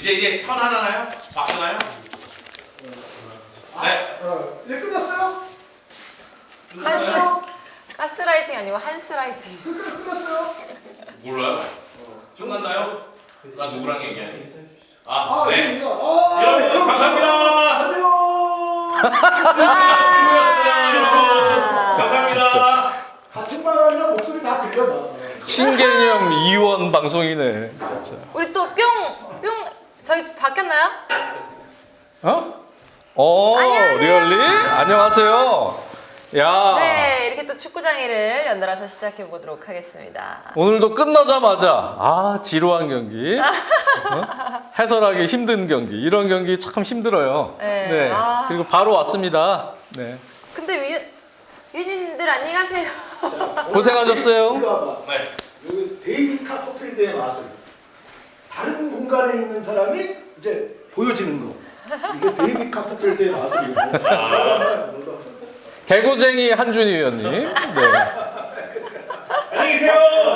이제 턴 하나나요? 바꾸나요? 네. 이제 끝났어요? 가스라이팅 아니고 한스라이팅. 끝났어요? 몰라요? 끝났나요? 나 누구랑 얘기하니? 네. 네. 여러분 감사합니다. 안녕. 감사합니다. 같은 방이랑 목소리 다 들려. 신개념 이원 방송이네 진짜. 우리 또 뿅 저희 바뀌었나요? 안녕하세요. 리얼리? 안녕하세요. 야. 네, 이렇게 또 축구장애를 연달아서 시작해 보도록 하겠습니다. 오늘도 끝나자마자 지루한 경기, 해설하기 힘든 경기, 이런 경기 참 힘들어요. 네. 그리고 바로 왔습니다. 네. 근데 위원님들 안녕히 가세요. 고생하셨어요. 이리 와봐. 네. 여기 데이비 카퍼필드의 마술. 다른 공간에 있는 사람이 이제 보여지는 거. 이게 데이비 카퍼필드의 마술이고. 개구쟁이 한준희 위원님. 네. 안녕히 계세요.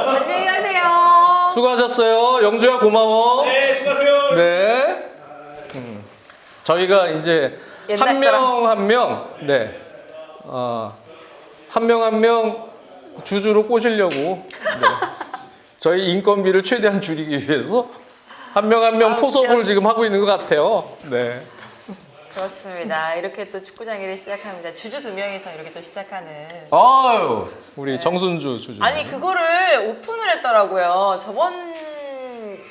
안녕히 가세요. 수고하셨어요. 영주야 고마워. 네, 수고하세요. 네. 저희가 이제 옛날 한 명 한 명, 네, 한 명 한 명 주주로 꼬시려고 네. 저희 인건비를 최대한 줄이기 위해서 한 명 한 명 포섭을 지금 하고 있는 것 같아요. 네. 그렇습니다. 이렇게 또 축구장애를 시작합니다. 주주 2명이서 이렇게 또 시작하는. 아유, 우리 정순주 주주. 아니 그거를 오픈을 했더라고요. 저번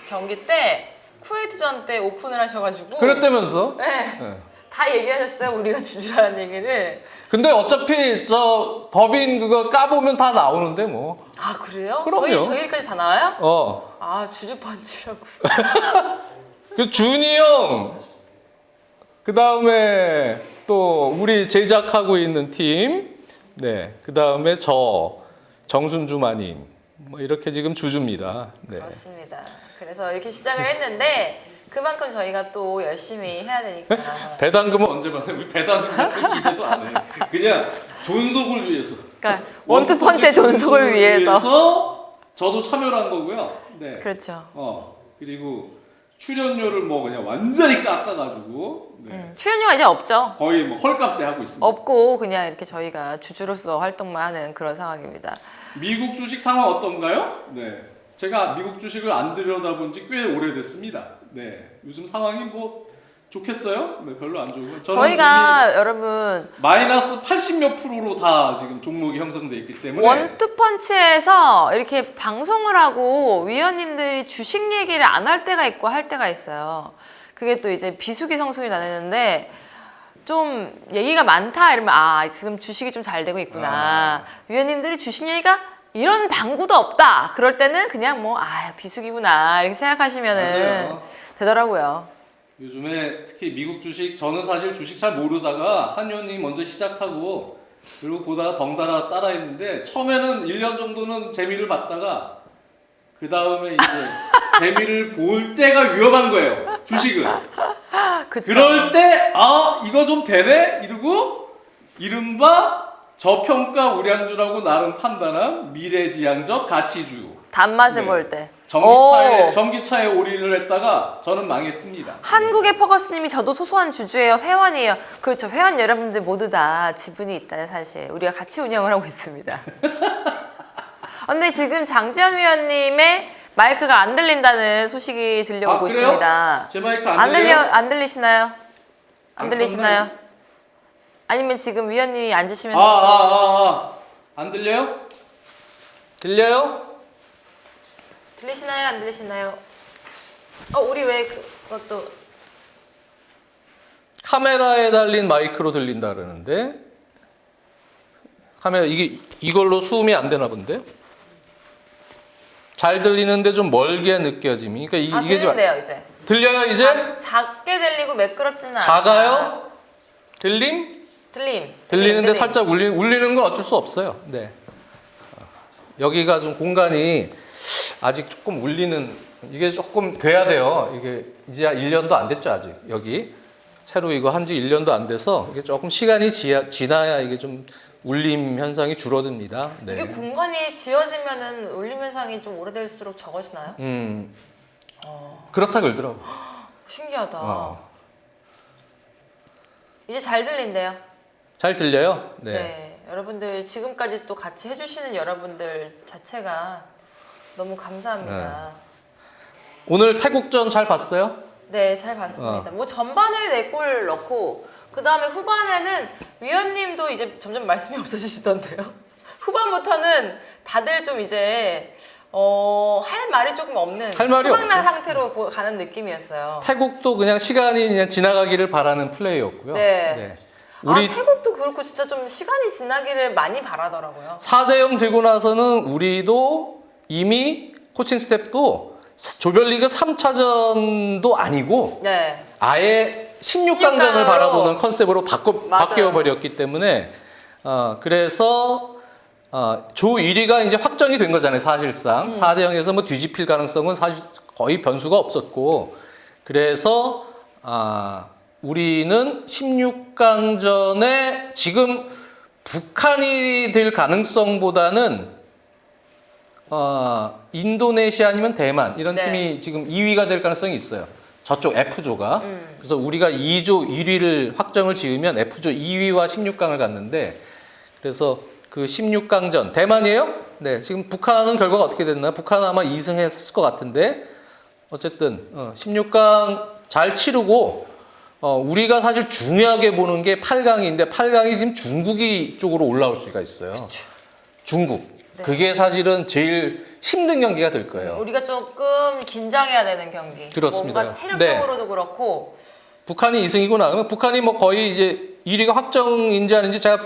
경기 때 쿠웨이트전 때 오픈을 하셔가지고. 그랬다면서? 네. 네. 다 얘기하셨어요. 우리가 주주라는 얘기를. 근데 어차피 저 법인 그거 까보면 다 나오는데 뭐. 아 그래요? 그럼요. 저희까지 다 나와요? 아 주주 펀치라고. 그 준이 형, 그 다음에 또 우리 제작하고 있는 팀, 네, 그 다음에 저 정순주 마님, 뭐 이렇게 지금 주주입니다. 네. 그렇습니다. 그래서 이렇게 시작을 했는데 그만큼 저희가 또 열심히 해야 되니까. 배당금은 언제 받아요? 우리 배당금 같은 기대도 안 해. 그냥 존속을 위해서. 그러니까 원투펀치의 존속을 위해서. 저도 참여를 한 거고요. 네. 그렇죠. 그리고 출연료를 뭐 그냥 완전히 깎아가지고 네. 출연료가 이제 없죠. 거의 뭐 헐값에 하고 있습니다. 없고 그냥 이렇게 저희가 주주로서 활동만 하는 그런 상황입니다. 미국 주식 상황 어떤가요? 네. 제가 미국 주식을 안 들여다본 지 꽤 오래됐습니다. 네. 요즘 상황이 뭐 좋겠어요? 네, 별로 안 좋고. 저희가 여러분 마이너스 80몇 프로로 다 지금 종목이 형성돼 있기 때문에 원투펀치에서 이렇게 방송을 하고 위원님들이 주식 얘기를 안 할 때가 있고 할 때가 있어요. 그게 또 이제 비수기 성수기 나뉘는데 좀 얘기가 많다 이러면 지금 주식이 좀 잘 되고 있구나. 위원님들이 주식 얘기가 이런 방구도 없다. 그럴 때는 그냥 뭐 비수기구나 이렇게 생각하시면은 맞아요. 되더라고요. 요즘에 특히 미국 주식, 저는 사실 주식 잘 모르다가 한 의원님이 먼저 시작하고 그리고 보다가 덩달아 따라했는데 처음에는 1년 정도는 재미를 봤다가 그 다음에 이제 재미를 볼 때가 위험한 거예요. 주식은. 그쵸? 그럴 때 이거 좀 되네? 이러고 이른바 저평가 우량주라고 나름 판단한 미래지향적 가치주. 단맛을 네. 볼 때. 전기차에 올인을 했다가 저는 망했습니다. 한국의 퍼거스님이 저도 소소한 주주예요. 회원이에요. 그렇죠. 회원 여러분들 모두 다 지분이 있다는 사실. 우리가 같이 운영을 하고 있습니다. 근데 지금 장지현 위원님의 마이크가 안 들린다는 소식이 들려오고 그래요? 있습니다. 제 마이크 안 들려요? 안 들리시나요? 안 들리시나요? 켰나요? 아니면 지금 위원님이 앉으시면 안 들려요? 들려요? 들리시나요? 안 들리시나요? 우리 왜 그것도 카메라에 달린 마이크로 들린다 그러는데 카메라 이걸로 수음이 안 되나 본데? 잘 들리는데 좀 멀게 느껴짐이. 그러니까 이게 지금 들린대요 이제. 들려요 이제? 작게 들리고 매끄럽지는 않아. 작아요? 들림? 들리는데 살짝 울리는 건 어쩔 수 없어요. 네. 여기가 좀 공간이 아직 조금 울리는, 이게 조금 돼야 돼요. 이게 이제 1년도 안 됐죠 아직. 여기 새로 이거 한지 1년도 안 돼서 이게 조금 시간이 지나야 이게 좀 울림 현상이 줄어듭니다. 네. 이게 공간이 지어지면은 울림 현상이 좀 오래될수록 적어지나요? 그렇다 그러더라고. 신기하다. 어. 이제 잘 들린대요. 잘 들려요? 네. 네. 여러분들 지금까지 또 같이 해주시는 여러분들 자체가 너무 감사합니다. 오늘 태국전 잘 봤어요? 네, 잘 봤습니다. 뭐 전반에 4골 넣고 그 다음에 후반에는 위원님도 이제 점점 말씀이 없어지시던데요. 후반부터는 다들 좀 이제 할 말이 조금 없는 할 말이 소망난 없죠. 상태로 가는 느낌이었어요. 태국도 그냥 시간이 그냥 지나가기를 바라는 플레이였고요. 네. 우리 태국도 그렇고 진짜 좀 시간이 지나기를 많이 바라더라고요. 4대0 되고 나서는 우리도 이미 코칭 스태프도 조별리그 3차전도 아니고 네. 아예 16강전을 16강으로 바라보는 컨셉으로 맞아요. 바뀌어버렸기 때문에 그래서 조 1위가 이제 확정이 된 거잖아요. 사실상 4대0에서 뭐 뒤집힐 가능성은 사실 거의 변수가 없었고 그래서 우리는 16강전에 지금 북한이 될 가능성보다는 인도네시아 아니면 대만 이런 네. 팀이 지금 2위가 될 가능성이 있어요. 저쪽 F조가. 그래서 우리가 2조 1위를 확정을 지으면 F조 2위와 16강을 갔는데 그래서 그 16강전 대만이에요? 네, 지금 북한은 결과가 어떻게 됐나요? 북한은 아마 2승했을 것 같은데 어쨌든 16강 잘 치르고 우리가 사실 중요하게 보는 게 8강인데 8강이 지금 중국이 쪽으로 올라올 수가 있어요. 그쵸. 중국. 네. 그게 사실은 제일 힘든 경기가 될 거예요. 우리가 조금 긴장해야 되는 경기. 그렇습니다. 뭔가 체력적으로도 그렇고. 북한이 2승이구나. 그러면 북한이 뭐 거의 이제 1위가 확정인지 아닌지 제가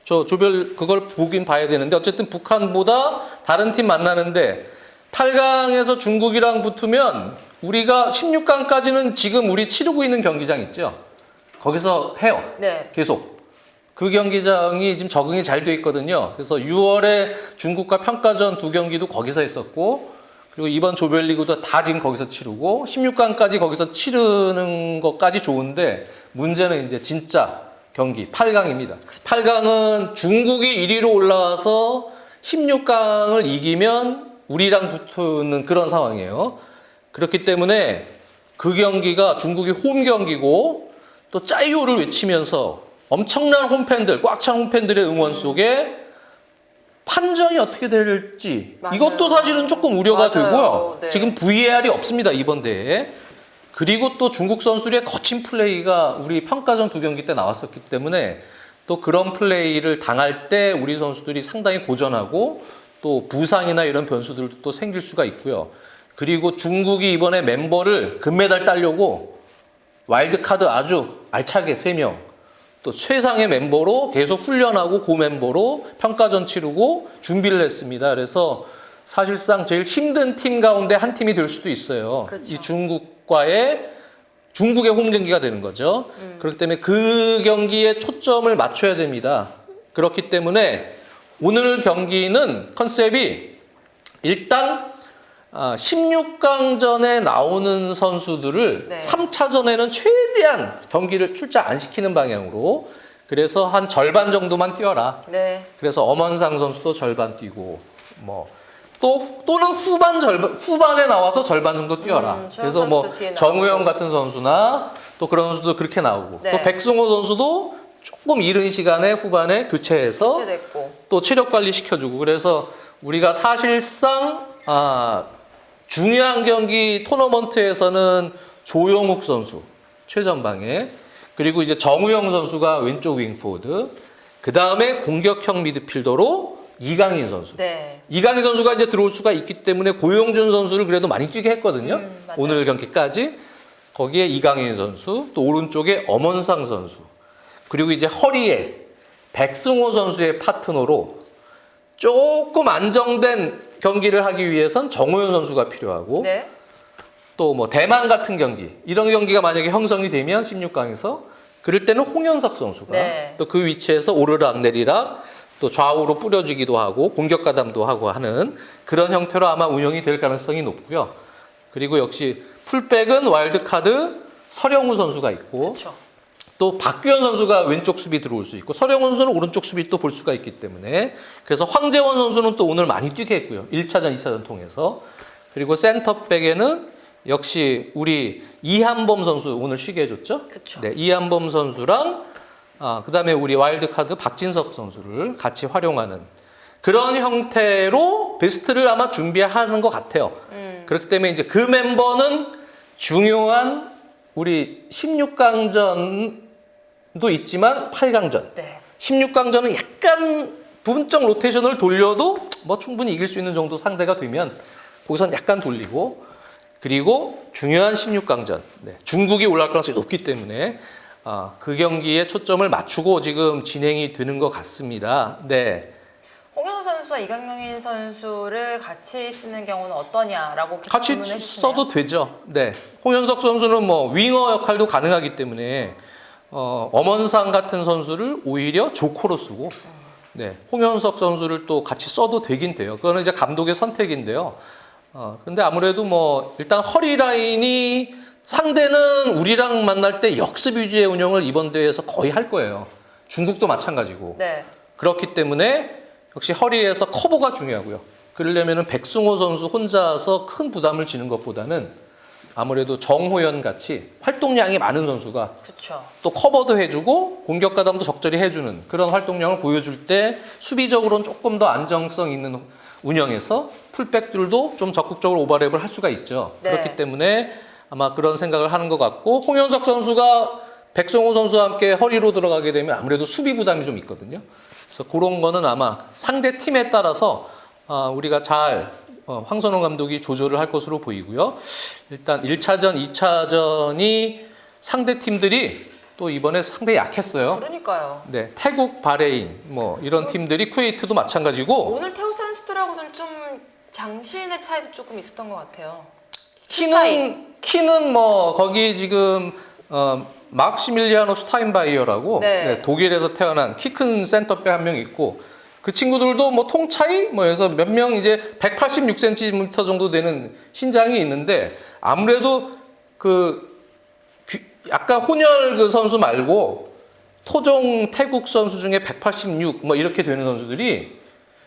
저 조별 그걸 보긴 봐야 되는데 어쨌든 북한보다 다른 팀 만나는데 8강에서 중국이랑 붙으면 우리가 16강까지는 지금 우리 치르고 있는 경기장 있죠. 거기서 해요. 네. 계속. 그 경기장이 지금 적응이 잘 돼 있거든요. 그래서 6월에 중국과 평가전 2경기도 거기서 했었고 그리고 이번 조별리그도 다 지금 거기서 치르고 16강까지 거기서 치르는 것까지 좋은데 문제는 이제 진짜 경기 8강입니다. 8강은 중국이 1위로 올라와서 16강을 이기면 우리랑 붙는 그런 상황이에요. 그렇기 때문에 그 경기가 중국이 홈 경기고 또 짜이오를 외치면서 엄청난 홈팬들, 꽉 찬 홈팬들의 응원 속에 판정이 어떻게 될지 맞아요. 이것도 사실은 조금 우려가 맞아요. 되고요. 네. 지금 VAR이 없습니다, 이번 대회에. 그리고 또 중국 선수들의 거친 플레이가 우리 평가전 2경기 때 나왔었기 때문에 또 그런 플레이를 당할 때 우리 선수들이 상당히 고전하고 또 부상이나 이런 변수들도 또 생길 수가 있고요. 그리고 중국이 이번에 멤버를 금메달 따려고 와일드카드 아주 알차게 3명 또 최상의 멤버로 계속 훈련하고 그 멤버로 평가전 치르고 준비를 했습니다. 그래서 사실상 제일 힘든 팀 가운데 한 팀이 될 수도 있어요. 그렇죠. 이 중국의 홈 경기가 되는 거죠. 그렇기 때문에 그 경기에 초점을 맞춰야 됩니다. 그렇기 때문에 오늘 경기는 컨셉이 일단 16강전에 나오는 선수들을 네. 3차전에는 최대한 경기를 출전 안 시키는 방향으로 그래서 한 절반 정도만 뛰어라. 네. 그래서 엄원상 선수도 절반 뛰고 뭐 또는 후반에 나와서 절반 정도 뛰어라. 저 그래서 뭐 선수도 뒤에 정우영 나오고. 같은 선수나 또 그런 선수도 그렇게 나오고 네. 또 백승호 선수도 조금 이른 시간에 후반에 교체해서 교체됐고. 또 체력 관리 시켜주고 그래서 우리가 사실상 중요한 경기 토너먼트에서는 조용욱 선수 최전방에 그리고 이제 정우영 선수가 왼쪽 윙포드 그 다음에 공격형 미드필더로 이강인 선수. 네. 이강인 선수가 이제 들어올 수가 있기 때문에 고용준 선수를 그래도 많이 뛰게 했거든요. 맞아요. 오늘 경기까지 거기에 이강인 선수 또 오른쪽에 엄원상 선수 그리고 이제 허리에 백승호 선수의 파트너로 조금 안정된 경기를 하기 위해선 정호연 선수가 필요하고 네. 또 뭐 대만 같은 경기 이런 경기가 만약에 형성이 되면 16강에서 그럴 때는 홍현석 선수가 네. 또 그 위치에서 오르락 내리락 또 좌우로 뿌려주기도 하고 공격 가담도 하고 하는 그런 형태로 아마 운영이 될 가능성이 높고요. 그리고 역시 풀백은 와일드카드 서령우 선수가 있고 그렇죠. 또 박규현 선수가 왼쪽 수비 들어올 수 있고 서령우 선수는 오른쪽 수비 또 볼 수가 있기 때문에 그래서 황재원 선수는 또 오늘 많이 뛰게 했고요. 1차전, 2차전 통해서 그리고 센터백에는 역시 우리 이한범 선수 오늘 쉬게 해줬죠? 그쵸. 네, 이한범 선수랑 그다음에 우리 와일드카드 박진석 선수를 같이 활용하는 그런 형태로 베스트를 아마 준비하는 것 같아요. 그렇기 때문에 이제 그 멤버는 중요한 우리 16강전도 있지만 8강전. 네. 16강전은 약간 부분적 로테이션을 돌려도 뭐 충분히 이길 수 있는 정도 상대가 되면 거기선 약간 돌리고 그리고 중요한 16강전. 네, 중국이 올라갈 가능성이 높기 때문에 그 경기에 초점을 맞추고 지금 진행이 되는 것 같습니다. 네. 홍현수 선수와 이강인 선수를 같이 쓰는 경우는 어떠냐라고 같이 질문해 주시네요. 써도 되죠. 네. 홍현석 선수는 뭐 윙어 역할도 가능하기 때문에 엄원상 같은 선수를 오히려 조커로 쓰고 네. 홍현석 선수를 또 같이 써도 되긴 돼요. 그거는 이제 감독의 선택인데요. 근데 아무래도 뭐 일단 허리 라인이 상대는 우리랑 만날 때 역습 위주의 운영을 이번 대회에서 거의 할 거예요. 중국도 마찬가지고. 네. 그렇기 때문에 역시 허리에서 커버가 중요하고요. 그러려면은 백승호 선수 혼자서 큰 부담을 지는 것보다는 아무래도 정호연 같이 활동량이 많은 선수가 그렇죠. 또 커버도 해주고 공격 가담도 적절히 해주는 그런 활동량을 보여줄 때 수비적으로는 조금 더 안정성 있는 운영에서 풀백들도 좀 적극적으로 오버랩을 할 수가 있죠. 네. 그렇기 때문에 아마 그런 생각을 하는 것 같고 홍현석 선수가 백성호 선수와 함께 허리로 들어가게 되면 아무래도 수비 부담이 좀 있거든요. 그래서 그런 거는 아마 상대 팀에 따라서 우리가 잘 황선홍 감독이 조절을 할 것으로 보이고요. 일단 1차전, 2차전이 상대 팀들이 또 이번에 상당히 약했어요. 그러니까요. 네, 태국, 바레인 뭐 이런 팀들이 쿠웨이트도 마찬가지고 오늘 태우 선수들하고는 좀 장신의 차이도 조금 있었던 것 같아요. 키는 뭐 거기 지금 막시밀리아노 스타인바이어라고 네. 독일에서 태어난 키 큰 센터백 한 명 있고 그 친구들도 뭐 통 차이 뭐 해서 몇 명 이제 186cm 정도 되는 신장이 있는데 아무래도 약간 혼혈 그 선수 말고 토종 태국 선수 중에 186 뭐 이렇게 되는 선수들이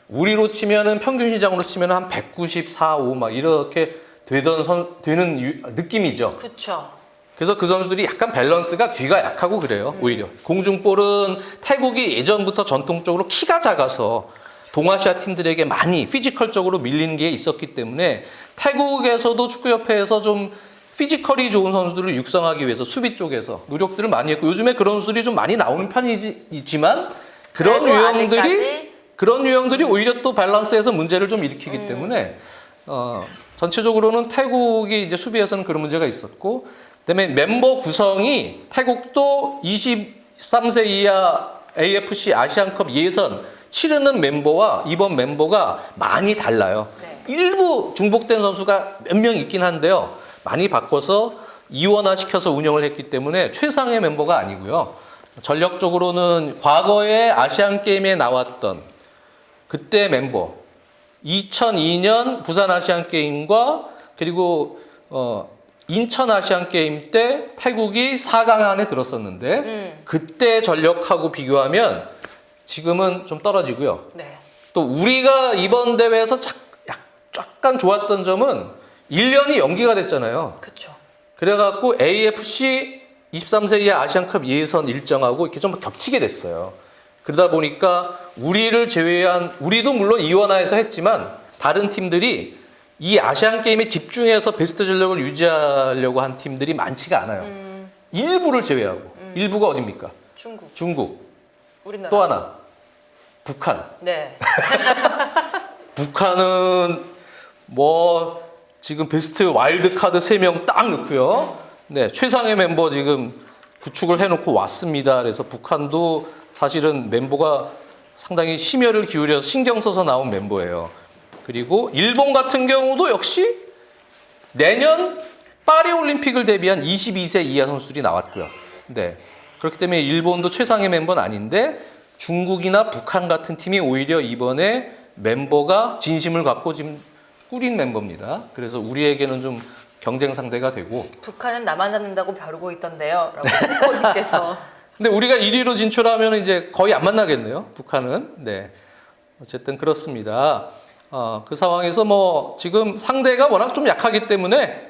우리로 치면은 평균 신장으로 치면 한 194, 5 막 이렇게 되는 느낌이죠. 그렇죠. 그래서 그 선수들이 약간 밸런스가 뒤가 약하고 그래요. 오히려 공중볼은 태국이 예전부터 전통적으로 키가 작아서 동아시아 팀들에게 많이 피지컬적으로 밀리는 게 있었기 때문에 태국에서도 축구협회에서 좀 피지컬이 좋은 선수들을 육성하기 위해서 수비 쪽에서 노력들을 많이 했고 요즘에 그런 선수들이 좀 많이 나오는 편이지만 그런 유형들이 오히려 또 밸런스에서 문제를 좀 일으키기 때문에 전체적으로는 태국이 이제 수비에서는 그런 문제가 있었고 그다음에 멤버 구성이 태국도 23세 이하 AFC 아시안컵 예선 치르는 멤버와 이번 멤버가 많이 달라요. 네. 일부 중복된 선수가 몇 명 있긴 한데요. 많이 바꿔서 이원화 시켜서 운영을 했기 때문에 최상의 멤버가 아니고요. 전력적으로는 과거에 아시안 게임에 나왔던 그때 멤버 2002년 부산 아시안 게임과 그리고 인천 아시안 게임 때 태국이 4강 안에 들었었는데 그때 전력하고 비교하면 지금은 좀 떨어지고요. 네. 또 우리가 이번 대회에서 약간 좋았던 점은 1년이 연기가 됐잖아요. 그렇죠. 그래갖고 AFC 23세 이하 아시안컵 예선 일정하고 이렇게 좀 겹치게 됐어요. 그러다 보니까 우리를 제외한 우리도 물론 이원화해서 했지만 다른 팀들이 이 아시안 게임에 집중해서 베스트 전력을 유지하려고 한 팀들이 많지가 않아요. 일부를 제외하고 일부가 어딥니까? 중국. 우리나라. 또 하나 북한. 네. 북한은 뭐 지금 베스트 와일드 카드 3명 딱 넣고요. 네, 최상의 멤버 지금 구축을 해놓고 왔습니다. 그래서 북한도 사실은 멤버가 상당히 심혈을 기울여서 신경 써서 나온 멤버예요. 그리고 일본 같은 경우도 역시 내년 파리 올림픽을 대비한 22세 이하 선수들이 나왔고요. 네. 그렇기 때문에 일본도 최상의 멤버는 아닌데 중국이나 북한 같은 팀이 오히려 이번에 멤버가 진심을 갖고 지금 꾸린 멤버입니다. 그래서 우리에게는 좀 경쟁 상대가 되고 북한은 나만 잡는다고 벼르고 있던데요. 라고 님께서. 근데 우리가 1위로 진출하면 이제 거의 안 만나겠네요. 북한은. 네. 어쨌든 그렇습니다. 그 상황에서 뭐 지금 상대가 워낙 좀 약하기 때문에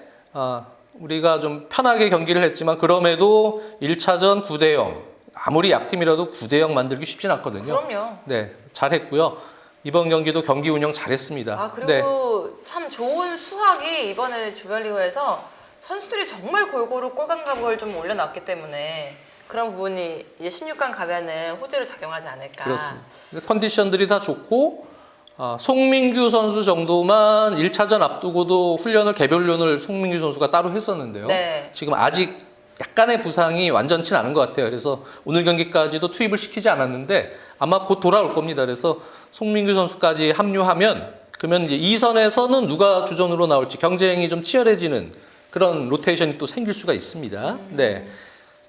우리가 좀 편하게 경기를 했지만 그럼에도 1차전 9대0 아무리 약팀이라도 9대0 만들기 쉽진 않거든요. 그럼요. 네, 잘했고요. 이번 경기도 경기 운영 잘했습니다. 아 그리고 참 좋은 수학이 이번에 조별리그에서 선수들이 정말 골고루 골 감각을 좀 올려놨기 때문에 그런 부분이 이제 16강 가면은 호재로 작용하지 않을까. 그렇습니다. 컨디션들이 다 좋고 송민규 선수 정도만 1차전 앞두고도 개별훈련을 송민규 선수가 따로 했었는데요. 네. 지금 아직 약간의 부상이 완전치는 않은 것 같아요. 그래서 오늘 경기까지도 투입을 시키지 않았는데 아마 곧 돌아올 겁니다. 그래서 송민규 선수까지 합류하면 그러면 이제 2선에서는 누가 주전으로 나올지 경쟁이 좀 치열해지는 그런 로테이션이 또 생길 수가 있습니다. 네.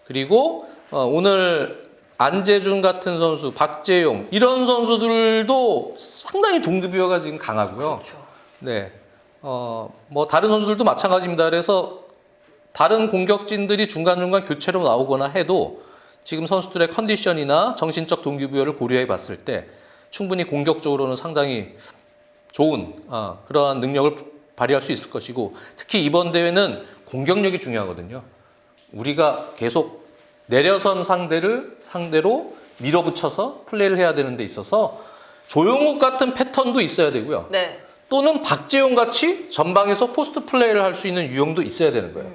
그리고 오늘 안재준 같은 선수, 박재용 이런 선수들도 상당히 동급이어가 지금 강하고요. 그렇죠. 네. 뭐 다른 선수들도 마찬가지입니다. 그래서 다른 공격진들이 중간중간 교체로 나오거나 해도 지금 선수들의 컨디션이나 정신적 동기부여를 고려해 봤을 때 충분히 공격적으로는 상당히 좋은 그러한 능력을 발휘할 수 있을 것이고 특히 이번 대회는 공격력이 중요하거든요. 우리가 계속 내려선 상대로 밀어붙여서 플레이를 해야 되는 데 있어서 조용욱 같은 패턴도 있어야 되고요. 네. 또는 박재용 같이 전방에서 포스트 플레이를 할 수 있는 유형도 있어야 되는 거예요.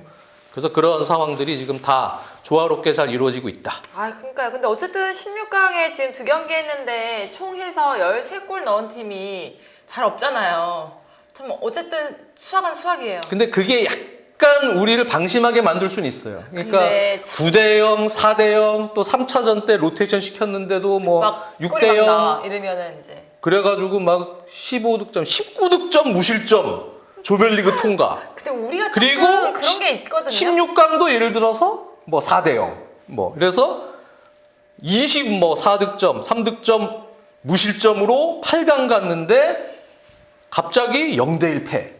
그래서 그런 상황들이 지금 다 조화롭게 잘 이루어지고 있다. 아, 그러니까요. 근데 어쨌든 16강에 지금 2경기 했는데 총 해서 13골 넣은 팀이 잘 없잖아요. 참 어쨌든 수학은 수학이에요. 근데 그게 약간 우리를 방심하게 만들 수는 있어요. 그러니까 근데 참- 9대0, 4대0 또 3차전 때 로테이션 시켰는데도 뭐 막 골이 막 6대0 나와 이러면은 이제 그래가지고 막 15득점, 19득점 무실점 조별리그 통과. 근데 우리가 그리고 조금 그런 게 있거든요. 16강도 예를 들어서 뭐 4대0 뭐 그래서 24득점, 3득점 무실점으로 8강 갔는데 갑자기 0대1 패.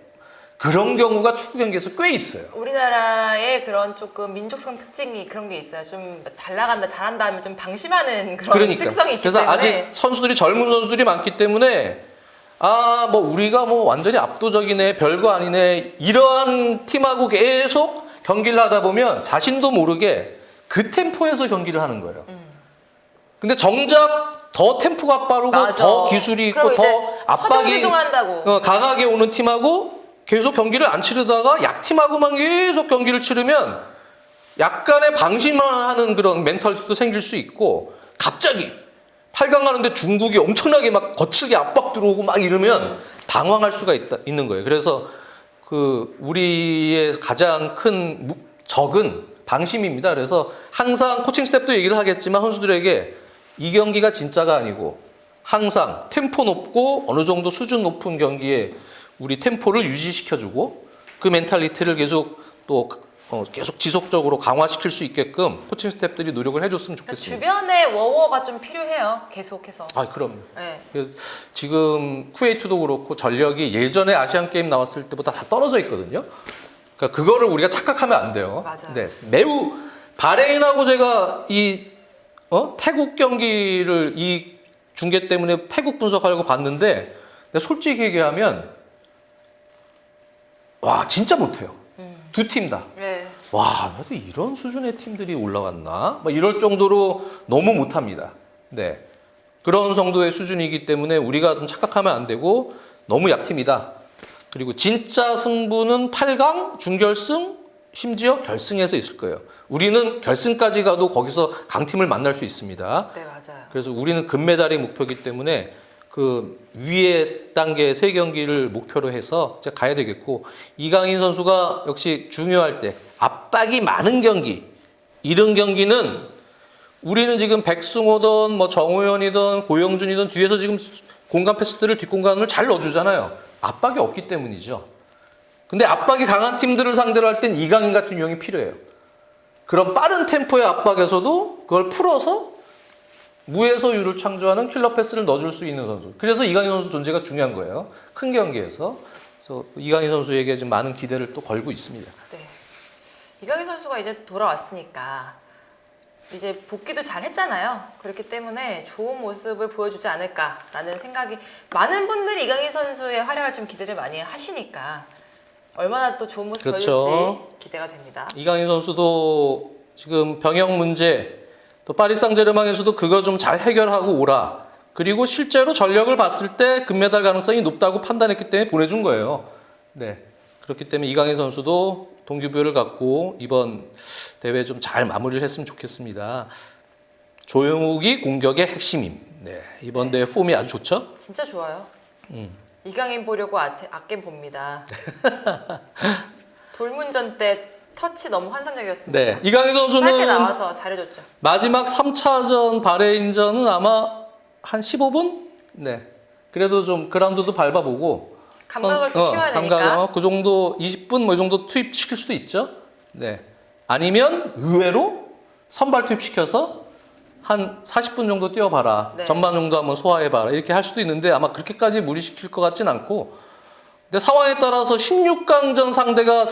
그런 경우가 축구 경기에서 꽤 있어요. 우리나라의 그런 조금 민족성 특징이 그런 게 있어요. 좀 잘 나간다, 잘한다 하면 좀 방심하는 그런 그러니까. 특성이 있기 그래서 때문에 아직 선수들이 젊은 선수들이 많기 때문에 뭐 우리가 뭐 완전히 압도적이네, 별거 아니네 이러한 팀하고 계속 경기를 하다 보면 자신도 모르게 그 템포에서 경기를 하는 거예요. 근데 정작 더 템포가 빠르고 맞아. 더 기술이 있고 그럼 더 이제 압박이 허둥지둥한다고. 강하게 오는 팀하고 계속 경기를 안 치르다가 약팀하고만 계속 경기를 치르면 약간의 방심하는 그런 멘탈도 생길 수 있고 갑자기 8강 가는데 중국이 엄청나게 막 거칠게 압박 들어오고 막 이러면 당황할 수가 있는 거예요. 그래서 그 우리의 가장 큰 적은 방심입니다. 그래서 항상 코칭 스태프도 얘기를 하겠지만 선수들에게 이 경기가 진짜가 아니고 항상 템포 높고 어느 정도 수준 높은 경기에 우리 템포를 유지시켜주고 그 멘탈리티를 계속 또 계속 지속적으로 강화시킬 수 있게끔 코칭 스태프들이 노력을 해줬으면 좋겠습니다. 주변에 워워가 좀 필요해요. 계속해서. 그럼요. 네. 그래서 지금 쿠웨이트도 그렇고 전력이 예전에 아시안 게임 나왔을 때보다 다 떨어져 있거든요. 그러니까 그거를 우리가 착각하면 안 돼요. 맞아요. 네, 매우 바레인하고 제가 이 태국 경기를 이 중계 때문에 태국 분석하려고 봤는데 근데 솔직히 얘기하면 와 진짜 못해요. 두 팀 다. 네. 와, 나도 이런 수준의 팀들이 올라왔나? 뭐 이럴 정도로 너무 못합니다. 네. 그런 정도의 수준이기 때문에 우리가 좀 착각하면 안 되고 너무 약팀이다. 그리고 진짜 승부는 8강, 준결승, 심지어 결승에서 있을 거예요. 우리는 결승까지 가도 거기서 강팀을 만날 수 있습니다. 네, 맞아요. 그래서 우리는 금메달이 목표이기 때문에 그 위에 단계 3경기를 목표로 해서 이제 가야 되겠고 이강인 선수가 역시 중요할 때 압박이 많은 경기 이런 경기는 우리는 지금 백승호든 뭐 정호연이든 고영준이든 뒤에서 지금 공간 패스들을 뒷공간을 잘 넣어주잖아요. 압박이 없기 때문이죠. 근데 압박이 강한 팀들을 상대로 할 땐 이강인 같은 유형이 필요해요. 그런 빠른 템포의 압박에서도 그걸 풀어서 무에서 유를 창조하는 킬러 패스를 넣어줄 수 있는 선수. 그래서 이강인 선수 존재가 중요한 거예요. 큰 경기에서. 그래서 이강인 선수에게 좀 많은 기대를 또 걸고 있습니다. 네. 이강인 선수가 이제 돌아왔으니까 이제 복귀도 잘 했잖아요. 그렇기 때문에 좋은 모습을 보여주지 않을까라는 생각이 많은 분들이 이강인 선수의 활약을 좀 기대를 많이 하시니까 얼마나 또 좋은 모습 그렇죠. 보여줄지 기대가 됩니다. 이강인 선수도 지금 병역 문제, 또 파리 상제르맹에서도 그거 좀 잘 해결하고 오라. 그리고 실제로 전력을 봤을 때 금메달 가능성이 높다고 판단했기 때문에 보내준 거예요. 네. 그렇기 때문에 이강인 선수도 동기부여를 갖고 이번 대회 좀 잘 마무리를 했으면 좋겠습니다. 조영욱이 공격의 핵심임. 네. 이번 대회 폼이 아주 좋죠? 진짜 좋아요. 이강인 보려고 아겜 봅니다. 돌문전 때 터치 너무 환상적이었습니다. 네. 이강인 짧게 선수는 나와서 잘해줬죠. 마지막 3차전 바레인전은 아마 한 15분? 네. 그래도 좀 그라운드도 밟아보고 감각을 또 키워야 되니까. 그 정도 20분 뭐 이 정도 투입시킬 수도 있죠. 네. 아니면 의외로 선발 투입시켜서 한 40분 정도 뛰어봐라. 네. 전반 정도 한번 소화해봐라. 이렇게 할 수도 있는데 아마 그렇게까지 무리시킬 것 같진 않고. 근데 상황에 따라서 16강전 상대가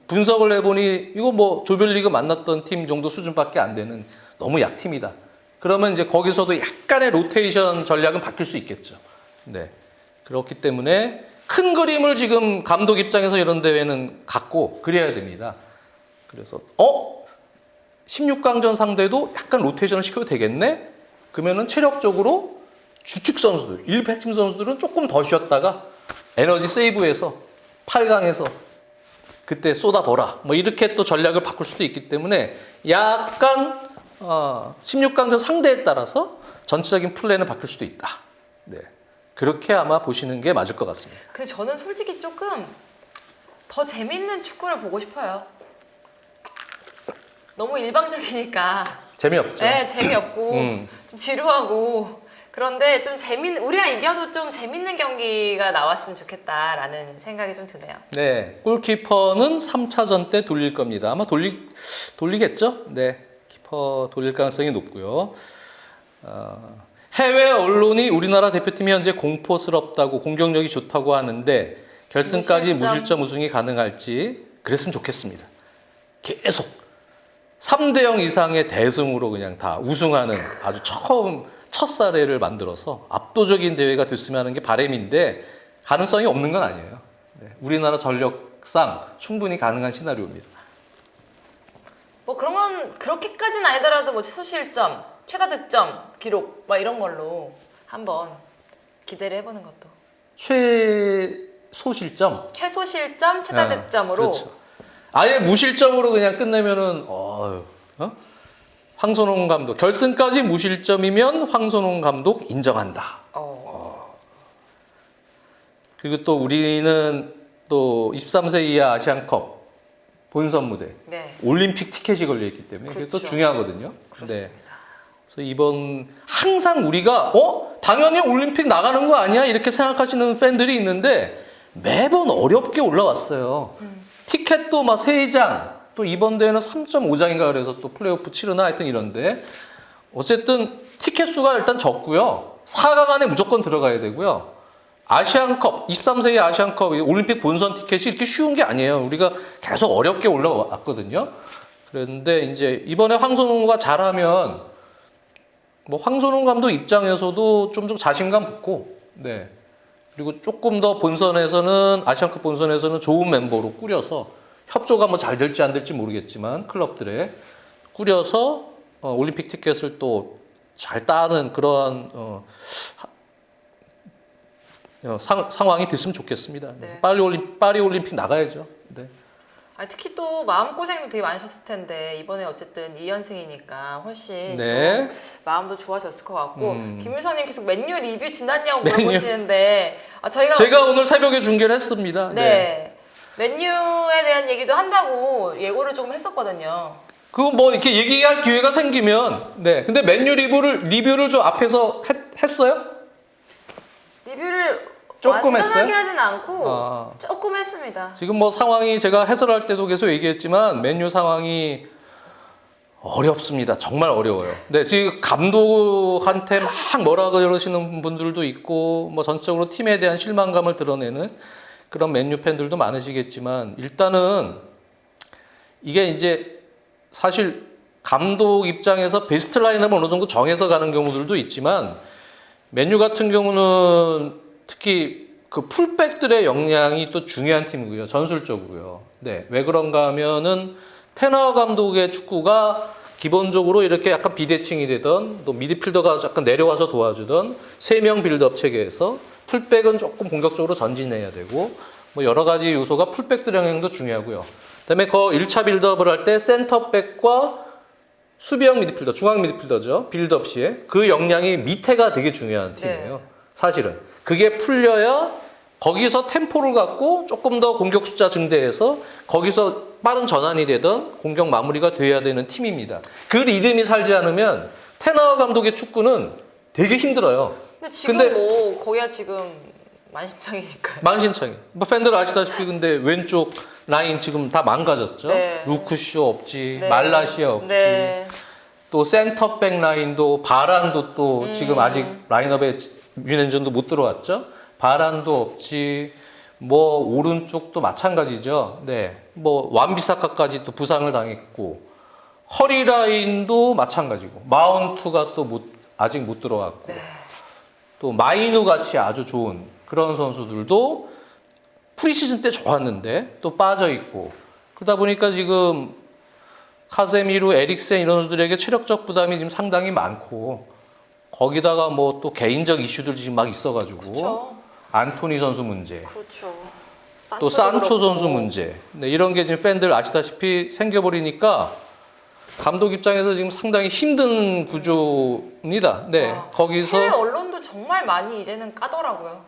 분석을 해보니 이거 뭐 조별리그 만났던 팀 정도 수준밖에 안 되는 너무 약팀이다. 그러면 이제 거기서도 약간의 로테이션 전략은 바뀔 수 있겠죠. 네. 그렇기 때문에 큰 그림을 지금 감독 입장에서 이런 대회는 갖고 그려야 됩니다. 그래서 16강전 상대도 약간 로테이션을 시켜도 되겠네? 그러면은 체력적으로 주축 선수들, 1패팀 선수들은 조금 더 쉬었다가 에너지 세이브해서 8강에서 그때 쏟아보라. 뭐 이렇게 또 전략을 바꿀 수도 있기 때문에 약간 16강전 상대에 따라서 전체적인 플랜을 바꿀 수도 있다. 네. 그렇게 아마 보시는 게 맞을 것 같습니다. 근데 저는 솔직히 조금 더 재밌는 축구를 보고 싶어요. 너무 일방적이니까. 재미없죠? 네, 재미없고 음. 좀 지루하고 그런데 좀 우리가 이겨도 좀 재밌는 경기가 나왔으면 좋겠다라는 생각이 좀 드네요. 네. 골키퍼는 3차전 때 돌릴 겁니다. 아마 돌리겠죠? 네. 키퍼 돌릴 가능성이 높고요. 해외 언론이 우리나라 대표팀이 현재 공포스럽다고 공격력이 좋다고 하는데 결승까지 무실점 우승이 가능할지 그랬으면 좋겠습니다. 계속 3대0 이상의 대승으로 그냥 다 우승하는 아주 첫 사례를 만들어서 압도적인 대회가 됐으면 하는 게 바람인데 가능성이 없는 건 아니에요. 네. 우리나라 전력상 충분히 가능한 시나리오입니다. 뭐 그런 건 그렇게까지는 아니더라도 뭐 최소 실점, 최다 득점 기록 막 이런 걸로 한번 기대를 해보는 것도. 최소 실점. 최소 실점, 최다 득점으로. 그렇죠. 아예 무실점으로 그냥 끝내면은 황선홍 감독 결승까지 무실점이면 황선홍 감독 인정한다. 그리고 또 우리는 또 23세 이하 아시안컵 본선 무대 네. 올림픽 티켓이 걸려 있기 때문에 그게 또 그렇죠. 중요하거든요. 그렇습니다. 네. 그래서 이번 항상 우리가 당연히 올림픽 나가는 거 아니야 이렇게 생각하시는 팬들이 있는데 매번 어렵게 올라왔어요. 티켓도 막 3장, 또 이번 대회는 3.5장인가 그래서 또 플레이오프 치르나 하여튼 이런데 어쨌든 티켓 수가 일단 적고요. 4강 안에 무조건 들어가야 되고요. 아시안컵, 23세기 아시안컵 올림픽 본선 티켓이 이렇게 쉬운 게 아니에요. 우리가 계속 어렵게 올라왔거든요. 그런데 이제 이번에 황선홍가 잘하면 뭐 황선홍 감독 입장에서도 좀 자신감 붙고, 네. 그리고 조금 더 본선에서는 아시안컵 본선에서는 좋은 멤버로 꾸려서 협조가 뭐 잘 될지 안 될지 모르겠지만 클럽들에 꾸려서 올림픽 티켓을 또 잘 따는 그러한 상황이 됐으면 좋겠습니다. 그래서 네. 파리 올림픽 나가야죠. 네. 특히 또 마음고생도 되게 많으셨을 텐데 이번에 어쨌든 2연승이니까 훨씬 네. 또 마음도 좋아졌을 것 같고 김유성님 계속 맨유 리뷰 지났냐고 물어보시는데 제가 오늘 새벽에 중계를 했습니다. 네. 맨유에 대한 얘기도 한다고 예고를 조금 했었거든요. 그거 뭐 이렇게 얘기할 기회가 생기면 네. 근데 맨유 리뷰를 좀 앞에서 했어요? 리뷰를 조금 완전하게 했어요? 하진 않고 조금 했습니다. 지금 뭐 상황이 제가 해설할 때도 계속 얘기했지만 맨유 상황이 어렵습니다. 정말 어려워요. 네, 지금 감독한테 막 뭐라 그러시는 분들도 있고 뭐 전적으로 팀에 대한 실망감을 드러내는 그런 맨유 팬들도 많으시겠지만 일단은 이게 이제 사실 감독 입장에서 베스트 라인업을 어느 정도 정해서 가는 경우들도 있지만 맨유 같은 경우는 특히 그 풀백들의 역량이 또 중요한 팀이고요. 전술적으로요. 네. 왜 그런가 하면은 테너 감독의 축구가 기본적으로 이렇게 약간 비대칭이 되던 또 미드필더가 약간 내려와서 도와주던 3명 빌드업 체계에서 풀백은 조금 공격적으로 전진해야 되고 뭐 여러 가지 요소가 풀백들 영향도 중요하고요. 그다음에 그 1차 빌드업을 할 때 센터백과 수비형 미드필더, 중앙 미드필더죠. 빌드업 시에 그 역량이 밑에가 되게 중요한 팀이에요. 네. 사실은. 그게 풀려야 거기서 템포를 갖고 조금 더 공격 숫자 증대해서 거기서 빠른 전환이 되던 공격 마무리가 돼야 되는 팀입니다. 그 리듬이 살지 않으면 테너 감독의 축구는 되게 힘들어요. 근데 지금 근데- 뭐 거기야 지금 만신창이니까요. 만신창이. 뭐 팬들 아시다시피 근데 왼쪽 라인 지금 다 망가졌죠. 네. 루크쇼 없지, 네. 말라시아 없지. 네. 또 센터백 라인도 바란도 또 지금 아직 라인업에 유넨전도 못 들어왔죠. 바란도 없지. 뭐 오른쪽도 마찬가지죠. 네. 뭐 완비사카까지 또 부상을 당했고 허리 라인도 마찬가지고 마운트가 또 아직 못 들어왔고 네. 또 마이누 같이 아주 좋은 그런 선수들도 프리시즌 때 좋았는데 또 빠져 있고 그러다 보니까 지금 카세미루, 에릭센 이런 선수들에게 체력적 부담이 지금 상당히 많고 거기다가 뭐 또 개인적 이슈들 지금 막 있어가지고 그렇죠. 안토니 선수 문제, 그렇죠. 또 산초 선수 문제, 네, 이런 게 지금 팬들 아시다시피 생겨버리니까 감독 입장에서 지금 상당히 힘든 구조입니다. 네, 와, 거기서 해외 언론도 정말 많이 이제는 까더라고요.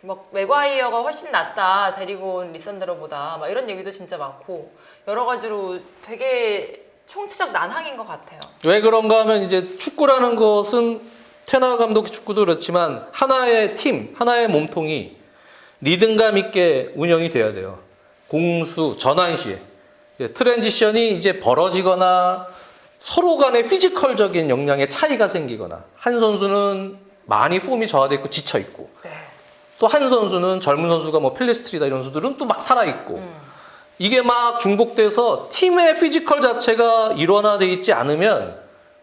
막 맥과이어가 훨씬 낫다 데리고 온 리산드로보다 막 이런 얘기도 진짜 많고 여러 가지로 되게 총체적 난항인 것 같아요. 왜 그런가 하면 이제 축구라는 것은 테너 감독의 축구도 그렇지만 하나의 팀, 하나의 몸통이 리듬감 있게 운영이 돼야 돼요. 공수, 전환 시에. 트랜지션이 이제 벌어지거나 서로 간의 피지컬적인 역량의 차이가 생기거나 한 선수는 많이 폼이 저하돼 있고 지쳐 있고 네. 또 한 선수는 젊은 선수가 뭐 펠리스트리다 이런 선수들은 또 막 살아 있고 이게 막 중복돼서 팀의 피지컬 자체가 일원화돼 있지 않으면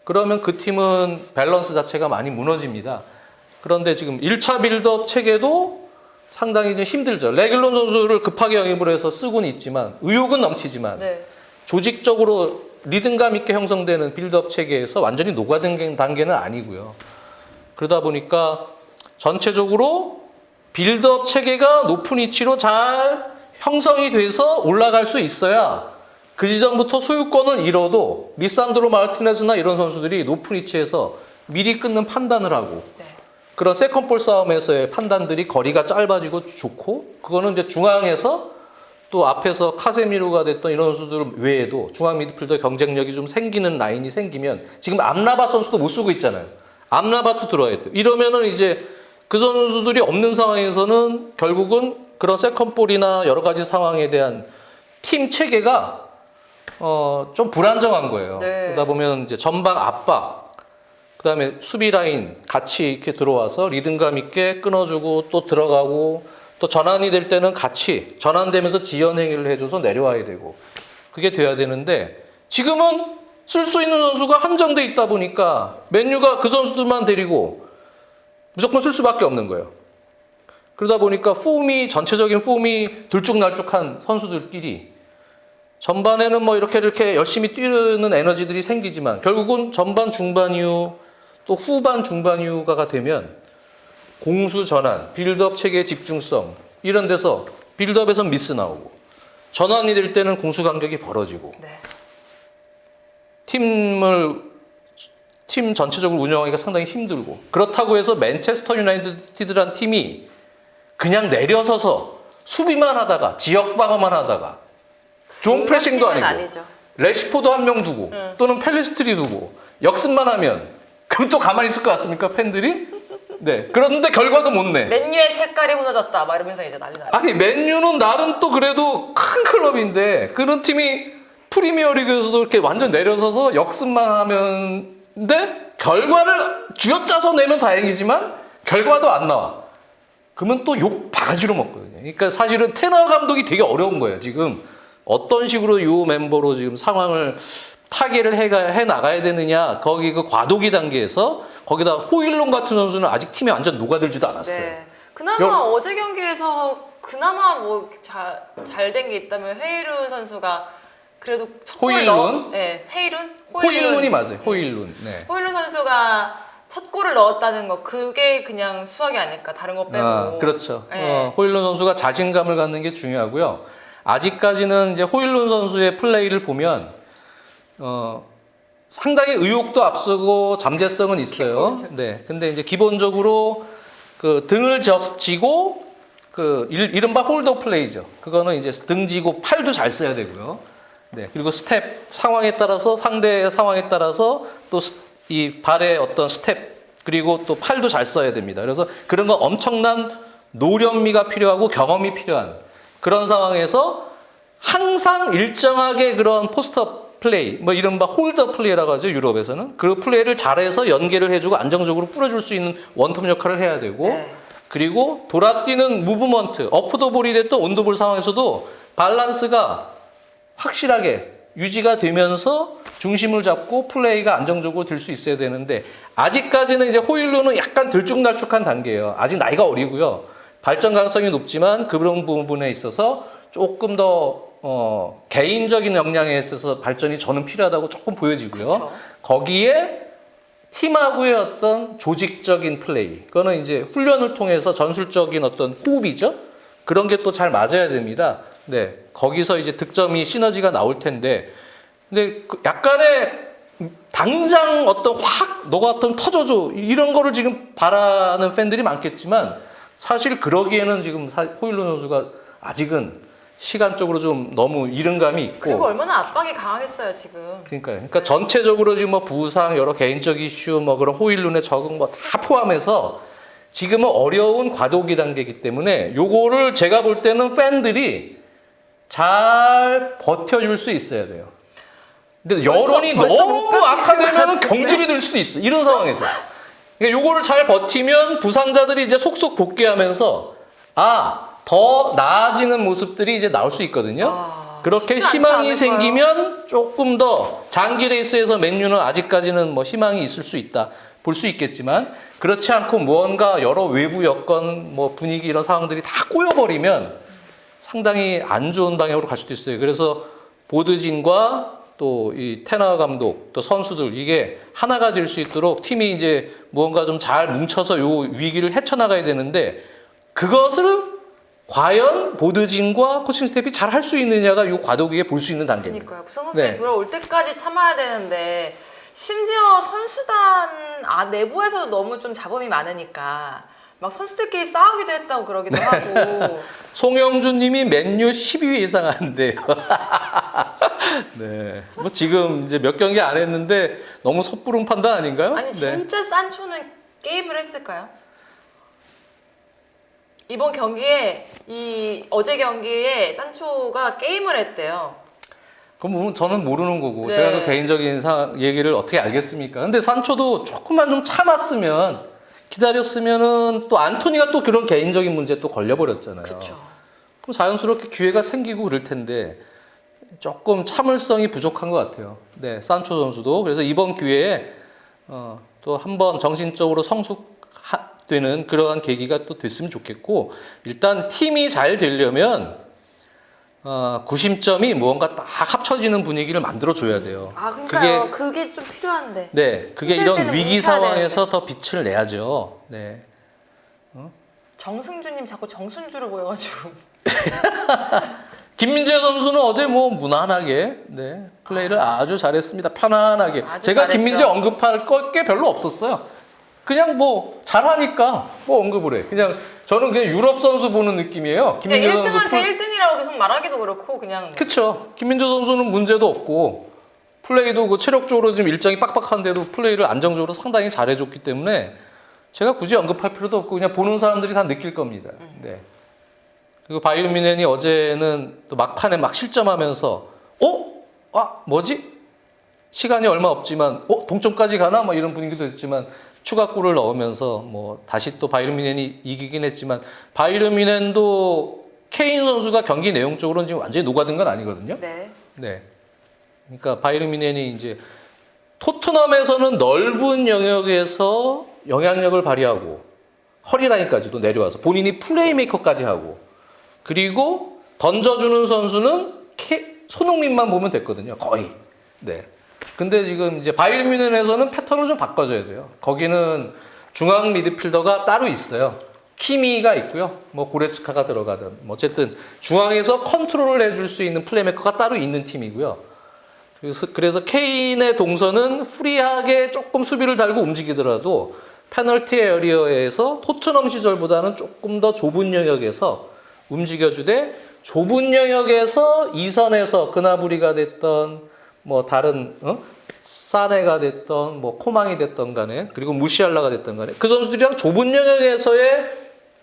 그러면 그 팀은 밸런스 자체가 많이 무너집니다. 그런데 지금 1차 빌드업 체계도 상당히 좀 힘들죠. 레길론 선수를 급하게 영입을 해서 쓰고는 있지만 의욕은 넘치지만 네. 조직적으로 리듬감 있게 형성되는 빌드업 체계에서 완전히 녹아든 단계는 아니고요. 그러다 보니까 전체적으로 빌드업 체계가 높은 위치로 잘 형성이 돼서 올라갈 수 있어야 그 지점부터 소유권을 잃어도 리산드로 마르티네즈나 이런 선수들이 높은 위치에서 미리 끊는 판단을 하고 네. 그런 세컨볼 싸움에서의 판단들이 거리가 짧아지고 좋고 그거는 이제 중앙에서 또 앞에서 카세미루가 됐던 이런 선수들 외에도 중앙 미드필더 경쟁력이 좀 생기는 라인이 생기면 지금 암라바 선수도 못 쓰고 있잖아요. 암라바도 들어야 돼요. 이러면은 이제 그 선수들이 없는 상황에서는 결국은 그런 세컨볼이나 여러 가지 상황에 대한 팀 체계가 좀 불안정한 거예요. 네. 그러다 보면 이제 전방 압박, 그다음에 수비 라인 같이 이렇게 들어와서 리듬감 있게 끊어주고 또 들어가고 또 전환이 될 때는 같이 전환되면서 지연 행위를 해줘서 내려와야 되고 그게 돼야 되는데 지금은 쓸 수 있는 선수가 한정돼 있다 보니까 맨유가 그 선수들만 데리고 무조건 쓸 수밖에 없는 거예요. 그러다 보니까 전체적인 폼이 들쭉날쭉한 선수들끼리 전반에는 뭐 이렇게 열심히 뛰는 에너지들이 생기지만 결국은 전반 중반 이후 또 후반 중반 이후가 되면 공수 전환, 빌드업 체계의 집중성 이런 데서 빌드업에서 미스 나오고 전환이 될 때는 공수 간격이 벌어지고 네. 팀 전체적으로 운영하기가 상당히 힘들고 그렇다고 해서 맨체스터 유나이티드란 팀이 그냥 내려서서 수비만 하다가 지역 방어만 하다가 존 프레싱도 팀은 아니고 아니죠. 레시포드 한 명 두고 또는 펠리스트리 두고 역습만 하면 그럼 또 가만히 있을 것 같습니까 팬들이? 네. 그런데 결과도 못 내. 맨유의 색깔이 무너졌다 막 이러면서 이제 난리 나요. 아니 맨유는 나름 또 그래도 큰 클럽인데 그런 팀이 프리미어리그에서도 이렇게 완전 내려서서 역습만 하면데 결과를 쥐어짜서 내면 다행이지만 결과도 안 나와. 그러면 또 욕 바가지로 먹거든요. 그러니까 사실은 테너 감독이 되게 어려운 거예요. 지금 어떤 식으로 이 멤버로 지금 상황을 타개를 해 나가야 되느냐. 거기 그 과도기 단계에서 거기다 호일론 같은 선수는 아직 팀에 완전 녹아들지도 않았어요. 네. 그나마 어제 경기에서 그나마 뭐 잘 된 게 있다면 헤이룬 선수가 그래도 첫 골 호일룬? 네, 헤이룬? 호일룬이 맞아요. 호일룬. 네. 호일룬 선수가 첫 골을 넣었다는 거 그게 그냥 수학이 아닐까 다른 거 빼고. 그렇죠. 네. 호일룬 선수가 자신감을 갖는 게 중요하고요. 아직까지는 이제 호일룬 선수의 플레이를 보면 상당히 의욕도 앞서고 잠재성은 있어요. 네. 근데 이제 기본적으로 그 등을 쥐고 그 이른바 홀더 플레이죠. 그거는 이제 등 쥐고 팔도 잘 써야 되고요. 네. 그리고 스텝 상황에 따라서 상대의 상황에 따라서 또 이 발의 어떤 스텝 그리고 또 팔도 잘 써야 됩니다. 그래서 그런 거 엄청난 노련미가 필요하고 경험이 필요한 그런 상황에서 항상 일정하게 그런 포스트업 플레이, 뭐 이른바 홀더 플레이라고 하죠, 유럽에서는. 그 플레이를 잘해서 연계를 해주고 안정적으로 뿌려줄 수 있는 원톱 역할을 해야 되고, 네. 그리고 돌아뛰는 무브먼트, 어프더볼이 됐던 온더볼 상황에서도 밸런스가 확실하게 유지가 되면서 중심을 잡고 플레이가 안정적으로 될 수 있어야 되는데, 아직까지는 이제 호일룬은 약간 들쭉날쭉한 단계예요. 아직 나이가 어리고요. 발전 가능성이 높지만 그런 부분에 있어서 조금 더 개인적인 역량에 있어서 발전이 저는 필요하다고 조금 보여지고요. 그쵸. 거기에 팀하고의 어떤 조직적인 플레이, 그거는 이제 훈련을 통해서 전술적인 어떤 호흡이죠. 그런 게 또 잘 맞아야 됩니다. 네, 거기서 이제 득점이 시너지가 나올 텐데, 근데 약간의 당장 어떤 확 너가 어떤 터져줘 이런 거를 지금 바라는 팬들이 많겠지만, 사실 그러기에는 지금 호일룬 선수가 아직은 시간적으로 좀 너무 이른 감이 있고. 그리고 얼마나 압박이 강하겠어요 지금. 그러니까요. 그러니까 전체적으로 지금 뭐 부상, 여러 개인적 이슈, 뭐 그런 호일룬의 적응 뭐 다 포함해서 지금은 어려운 과도기 단계이기 때문에 요거를 제가 볼 때는 팬들이 잘 버텨줄 수 있어야 돼요. 근데 여론이 벌써 너무 못 버티는 것 악화되면 같은데. 경직이 될 수도 있어. 이런 상황에서. 그러니까 요거를 잘 버티면 부상자들이 이제 속속 복귀하면서 더 나아지는 모습들이 이제 나올 수 있거든요. 그렇게 쉽지 않지 희망이 않을까요? 생기면 조금 더 장기 레이스에서 맨유는 아직까지는 뭐 희망이 있을 수 있다. 볼 수 있겠지만, 그렇지 않고 무언가 여러 외부 여건, 뭐 분위기 이런 상황들이 다 꼬여버리면 상당히 안 좋은 방향으로 갈 수도 있어요. 그래서 보드진과 또 이 테너 감독, 또 선수들, 이게 하나가 될 수 있도록 팀이 이제 무언가 좀 잘 뭉쳐서 요 위기를 헤쳐나가야 되는데, 그것을 과연 보드진과 코칭 스태프이 잘 할 수 있느냐가 이 과도기에 볼 수 있는 단계입니다. 그러니까요. 부상 선수들이 네. 돌아올 때까지 참아야 되는데, 심지어 선수단 내부에서도 너무 좀 잡음이 많으니까 막 선수들끼리 싸우기도 했다고 그러기도 하고. 송영준 님이 맨유 10위 예상하는데요. 네. 뭐 지금 이제 몇 경기 안 했는데 너무 섣부른 판단 아닌가요? 아니 진짜 산초는 게임을 했을까요? 이번 경기에 어제 경기에 산초가 게임을 했대요. 그럼 저는 모르는 거고, 네. 제가 그 개인적인 얘기를 어떻게 알겠습니까? 근데 산초도 조금만 좀 참았으면, 기다렸으면은 또 안토니가 또 그런 개인적인 문제에 또 걸려버렸잖아요. 그렇죠. 그럼 자연스럽게 기회가 생기고 그럴 텐데 조금 참을성이 부족한 것 같아요. 네, 산초 선수도. 그래서 이번 기회에 또 한번 정신적으로 성숙되는 그러한 계기가 또 됐으면 좋겠고, 일단 팀이 잘 되려면 구심점이 무언가 딱 합쳐지는 분위기를 만들어 줘야 돼요. 그러니까요. 그게 좀 필요한데. 네, 그게 힘들 이런 때는 위기 뭉쳐야 상황에서 더 빛을 내야죠. 네. 정승주님 자꾸 정순주로 보여가지고. 김민재 선수는 어제 뭐 무난하게 플레이를 아주 잘했습니다. 편안하게. 아주 제가 잘했죠. 김민재 언급할 게 별로 없었어요. 그냥 뭐 잘하니까 뭐 언급을 해. 그냥 저는 그냥 유럽 선수 보는 느낌이에요. 김민재 그러니까 선수 1등한테 1등이라고 계속 말하기도 그렇고 그냥. 그쵸. 김민재 선수는 문제도 없고 플레이도 그 체력적으로 지금 일정이 빡빡한데도 플레이를 안정적으로 상당히 잘해줬기 때문에 제가 굳이 언급할 필요도 없고 그냥 보는 사람들이 다 느낄 겁니다. 네. 그리고 바이에른 뮌헨이 어제는 또 막판에 막 실점하면서 뭐지? 시간이 얼마 없지만 동점까지 가나? 뭐 이런 분위기도 있지만 추가골을 넣으면서 뭐 다시 또 바이에른 뮌헨이 이기긴 했지만, 바이에른 뮌헨도 케인 선수가 경기 내용적으로는 지금 완전히 녹아든 건 아니거든요. 네. 네. 그러니까 바이에른 뮌헨이 이제 토트넘에서는 넓은 영역에서 영향력을 발휘하고, 허리라인까지도 내려와서 본인이 플레이메이커까지 하고 그리고 던져주는 선수는 손흥민만 보면 됐거든요. 거의. 네. 근데 지금 이제 바이에른 뮌헨에서는 패턴을 좀 바꿔줘야 돼요. 거기는 중앙 미드필더가 따로 있어요. 키미가 있고요. 뭐 고레츠카가 들어가든 뭐 어쨌든 중앙에서 컨트롤을 해줄 수 있는 플레이메이커가 따로 있는 팀이고요. 그래서 케인의 동선은 프리하게 조금 수비를 달고 움직이더라도 페널티 에리어에서 토트넘 시절보다는 조금 더 좁은 영역에서 움직여주되 좁은 영역에서 2선에서 그나브리가 됐던 뭐 다른 사네가 됐던 뭐 코망이 됐던 간에 그리고 무시알라가 됐던 간에 그 선수들이랑 좁은 영역에서의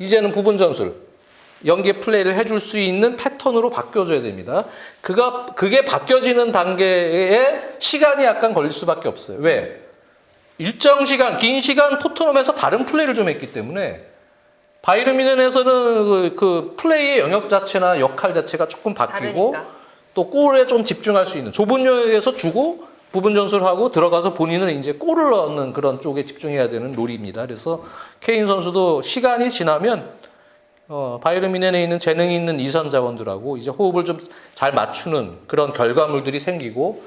이제는 부분 전술 연계 플레이를 해줄 수 있는 패턴으로 바뀌어줘야 됩니다. 그게 바뀌어지는 단계에 시간이 약간 걸릴 수밖에 없어요. 왜? 일정 시간, 긴 시간 토트넘에서 다른 플레이를 좀 했기 때문에 바이에른 뮌헨에서는 그 플레이의 영역 자체나 역할 자체가 조금 바뀌고 다르니까. 또 골에 좀 집중할 수 있는 좁은 영역에서 주고 부분 전술하고 들어가서 본인은 이제 골을 넣는 그런 쪽에 집중해야 되는 롤입니다. 그래서 케인 선수도 시간이 지나면 바이에른 뮌헨에 있는 재능이 있는 이선 자원들하고 이제 호흡을 좀 잘 맞추는 그런 결과물들이 생기고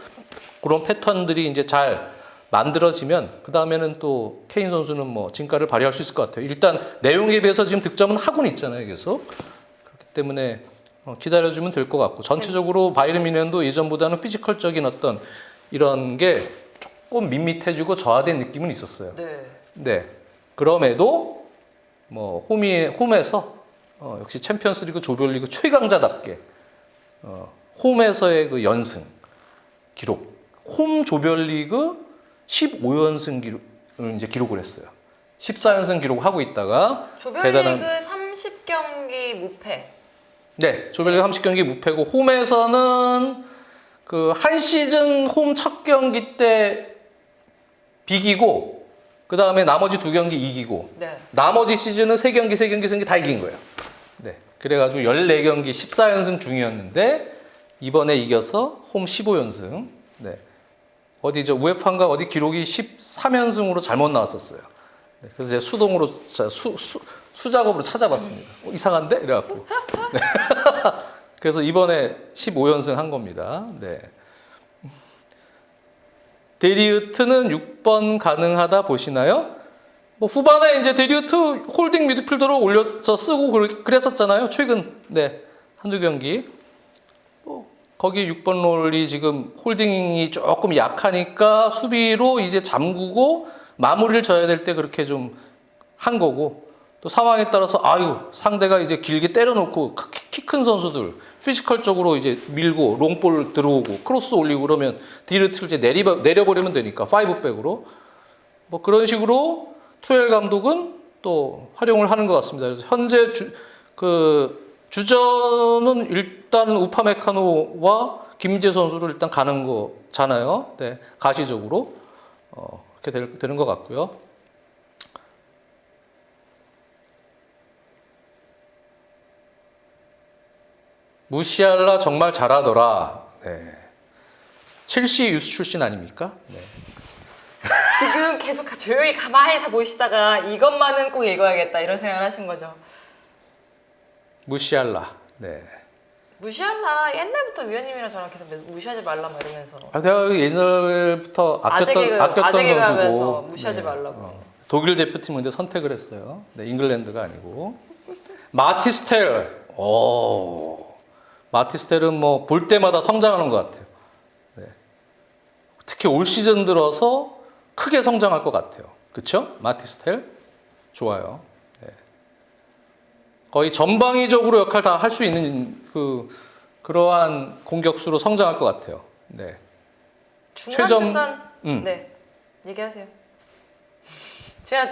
그런 패턴들이 이제 잘 만들어지면 그 다음에는 또 케인 선수는 뭐 진가를 발휘할 수 있을 것 같아요. 일단 내용에 비해서 지금 득점은 하고는 있잖아요, 계속. 그렇기 때문에 기다려주면 될 것 같고 전체적으로 바이에른 뮌헨도 예전보다는 피지컬적인 어떤 이런 게 조금 밋밋해지고 저하된 느낌은 있었어요. 네. 네. 그럼에도 뭐 홈에서 역시 챔피언스리그 조별리그 최강자답게 홈에서의 그 연승 기록, 홈 조별리그 15연승 기록을 이제 기록을 했어요. 14연승 기록을 하고 있다가 조별리그 30경기 무패. 네, 조별리그 30경기 무패고 홈에서는 그 한 시즌 홈 첫 경기 때 비기고 그 다음에 나머지 두 경기 이기고 네. 나머지 시즌은 세 경기 다 이긴 거예요. 네, 그래가지고 14경기 14연승 중이었는데 이번에 이겨서 홈 15연승. 네, 어디죠? 우에파인가 어디 기록이 13연승으로 잘못 나왔었어요. 네, 그래서 제가 수동으로 수작업으로 찾아봤습니다. 이상한데? 이래갖고. 네. 그래서 이번에 15연승 한 겁니다. 네. 데리우트는 6번 가능하다 보시나요? 뭐 후반에 이제 데리우트 홀딩 미드필더로 올려서 쓰고 그랬었잖아요. 최근 네 한두 경기. 거기 6번 롤이 지금 홀딩이 조금 약하니까 수비로 이제 잠그고 마무리를 져야 될 때 그렇게 좀 한 거고 또 상황에 따라서 상대가 이제 길게 때려놓고 키 큰 선수들 피지컬적으로 이제 밀고 롱볼 들어오고 크로스 올리고 그러면 디르트를 이제 내려버리면 되니까 5백으로 뭐 그런 식으로 투엘 감독은 또 활용을 하는 것 같습니다. 그래서 현재 주전은 일단 우파메카노와 김재 선수를 일단 가는 거잖아요. 네, 가시적으로 그렇게 되는 것 같고요. 무시알라 정말 잘하더라. 네. 첼시 유스 출신 아닙니까? 네. 지금 계속 조용히 가만히 다 보시다가 이것만은 꼭 읽어야겠다 이런 생각을 하신 거죠. 무시알라. 네. 무시할라 옛날부터 위원님이랑 저랑 계속 무시하지 말라 막 이러면서 내가 옛날부터 아꼈던 아재개그 하면서 선수고 무시하지 말라고. 독일 대표팀 근데 선택을 했어요. 네, 잉글랜드가 아니고 마티스텔. 마티스텔은 뭐 볼 때마다 성장하는 것 같아요. 네. 특히 올 시즌 들어서 크게 성장할 것 같아요. 그렇죠? 마티스텔 좋아요. 네. 거의 전방위적으로 역할 다 할 수 있는 그러한 공격수로 성장할 것 같아요. 네. 중간 네 얘기하세요. 제가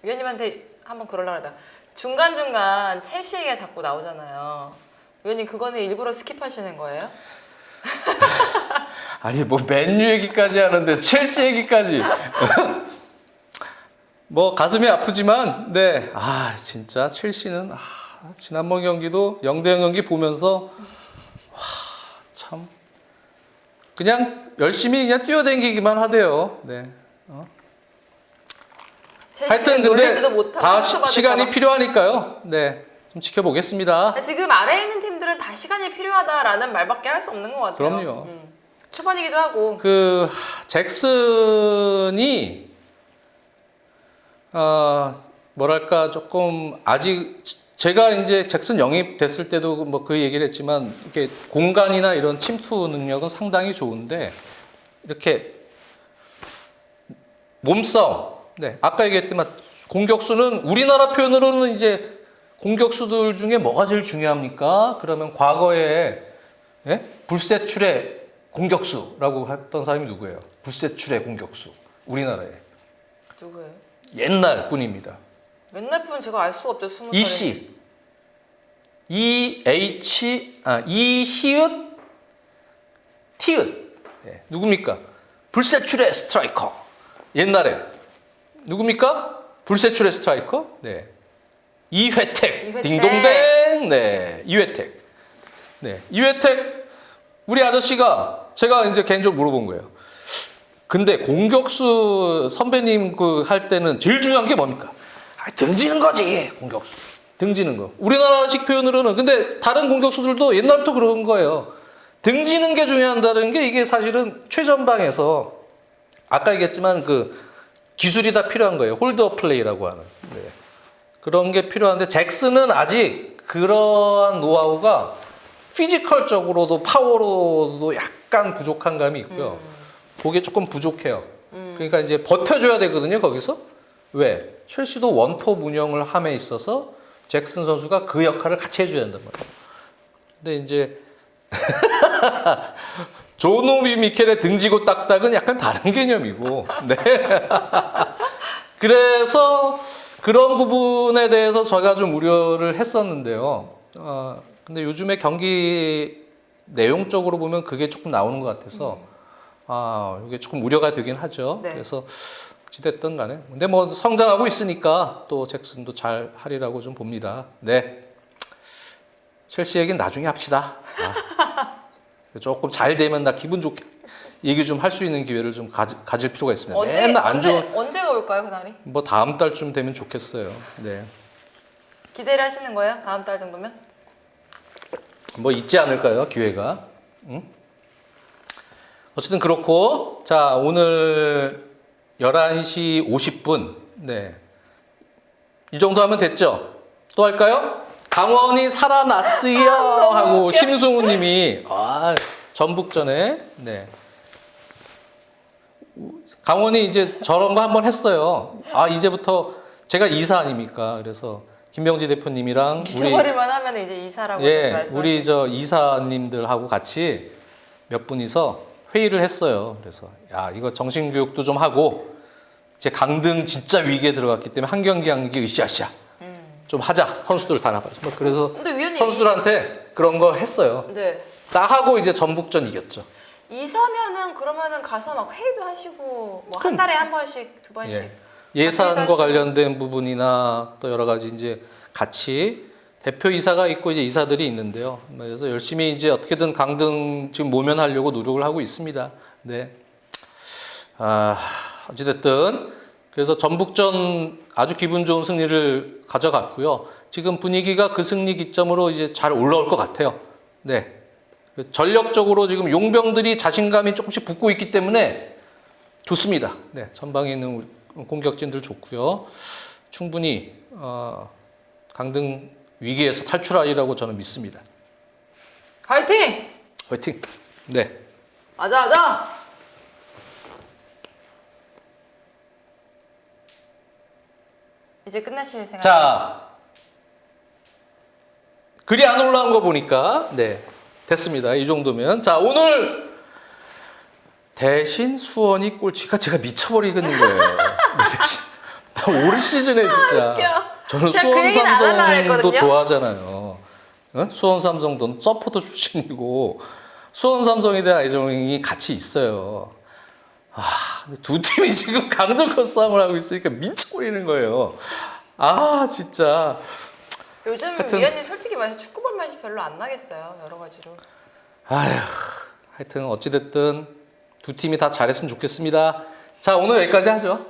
위원님한테 한번 그러려고 하다가 중간 첼시 얘기가 자꾸 나오잖아요. 위원님 그거는 일부러 스킵하시는 거예요? 아니 뭐 맨유 얘기까지 하는데 첼시 얘기까지 뭐 가슴이 아프지만 네 진짜 첼시는 지난번 경기도 0대0 경기 보면서 참 그냥 열심히 그냥 뛰어다니기만 하대요. 네. 하여튼 놀리지도 근데 못하고 다 상처받을까 시간이 봐. 필요하니까요. 네, 좀 지켜보겠습니다. 지금 아래에 있는 팀들은 다 시간이 필요하다라는 말밖에 할 수 없는 것 같아요. 그럼요. 초반이기도 하고. 그 잭슨이 뭐랄까 조금 아직 제가 이제 잭슨 영입 됐을 때도 뭐 그 얘기를 했지만 이렇게 공간이나 이런 침투 능력은 상당히 좋은데 이렇게 몸싸움. 네, 아까 얘기했지만 공격수는 우리나라 표현으로는 이제 공격수들 중에 뭐가 제일 중요합니까? 그러면 과거에 불세출의 공격수라고 했던 사람이 누구예요? 불세출의 공격수. 우리나라에. 누구예요? 옛날 분입니다. 맨날 분 제가 알 수가 없죠. 20살에. 이씨. 이희읒 티읒. 네, 누굽니까? 불세출의 스트라이커. 옛날에. 누굽니까? 불세출의 스트라이커. 네. 이회택. 이회택. 딩동댕. 네. 이회택. 네. 이회택 우리 아저씨가 제가 이제 개인적으로 물어본 거예요. 근데 공격수 선배님 그 할 때는 제일 중요한 게 뭡니까? 등지는 거지, 공격수. 등지는 거. 우리나라식 표현으로는 근데 다른 공격수들도 옛날부터 그런 거예요. 등지는 게 중요하다는 게 이게 사실은 최전방에서 아까 얘기했지만 그 기술이 다 필요한 거예요. 홀드업 플레이라고 하는. 네. 그런 게 필요한데 잭슨은 아직 그러한 노하우가 피지컬적으로도 파워로도 약간 부족한 감이 있고요. 그게 조금 부족해요. 그러니까 이제 버텨줘야 되거든요, 거기서. 왜? 첼시도 원톱 운영을 함에 있어서 잭슨 선수가 그 역할을 같이 해줘야 된단 말이에요. 근데 이제 조노비 미켈의 등지고 딱딱은 약간 다른 개념이고, 네. 그래서 그런 부분에 대해서 저희가 좀 우려를 했었는데요. 근데 요즘에 경기 내용적으로 보면 그게 조금 나오는 것 같아서 이게 조금 우려가 되긴 하죠. 네. 그래서 어찌됐든 간에 근데 뭐 성장하고 있으니까 또 잭슨도 잘 하리라고 좀 봅니다. 네. 첼시 얘기는 나중에 합시다. 조금 잘 되면 나 기분 좋게 얘기 좀 할 수 있는 기회를 좀 가질 필요가 있습니다. 맨날 안 좋은 언제가 올까요, 그날이? 뭐 다음 달쯤 되면 좋겠어요. 네. 기대를 하시는 거예요? 다음 달 정도면? 뭐 있지 않을까요, 기회가? 응? 어쨌든 그렇고 자 오늘 11시 50분 네. 이 정도 하면 됐죠? 또 할까요? 강원이 살아났어요 하고 심승우 님이 전북전에 네. 강원이 이제 저런 거 한번 했어요. 이제부터 제가 이사 아닙니까? 그래서 김병지 대표님이랑 잊어버릴만 하면 이제 이사라고 말씀하시죠. 우리 저 이사님들하고 같이 몇 분이서 회의를 했어요. 그래서 야 이거 정신교육도 좀 하고 이제 강등 진짜 위기에 들어갔기 때문에 한 경기 한 경기 으쌰으쌰 좀 하자 선수들 다 나가. 그래서 근데 위원님 선수들한테 그런 거 했어요. 네. 딱 하고 이제 전북전 이겼죠. 이사면은 그러면은 가서 막 회의도 하시고 뭐 한 달에 한 번씩 두 번씩 예산과 관련된 부분이나 또 여러 가지 이제 같이 대표 이사가 있고 이제 이사들이 있는데요. 그래서 열심히 이제 어떻게든 강등 지금 모면하려고 노력을 하고 있습니다. 네. 어찌됐든 그래서 전북전 아주 기분 좋은 승리를 가져갔고요. 지금 분위기가 그 승리 기점으로 이제 잘 올라올 것 같아요. 네. 전력적으로 지금 용병들이 자신감이 조금씩 붙고 있기 때문에 좋습니다. 네. 전방에 있는 우리 공격진들 좋고요. 충분히 강등 위기에서 탈출하리라고 저는 믿습니다. 화이팅! 화이팅! 네. 맞아! 이제 끝나실 생각. 자, 글이 안 올라온 거 보니까 네 됐습니다. 이 정도면 자 오늘 대신 수원이 꼴찌가 제가 미쳐버리겠는 거예요. 나 올 시즌에 진짜 웃겨. 저는 제가 그 수원 얘기는 안 하려고 삼성도 했거든요. 좋아하잖아요. 수원 삼성도 서포터 출신이고 수원 삼성에 대한 애정이 같이 있어요. 근데 두 팀이 지금 강등권 싸움을 하고 있으니까 미쳐버리는 거예요. 진짜. 요즘 하여튼, 위원님 솔직히 말해서 축구 볼 맛이 별로 안 나겠어요. 여러 가지로. 하여튼 어찌됐든 두 팀이 다 잘했으면 좋겠습니다. 자, 오늘 여기까지 하죠.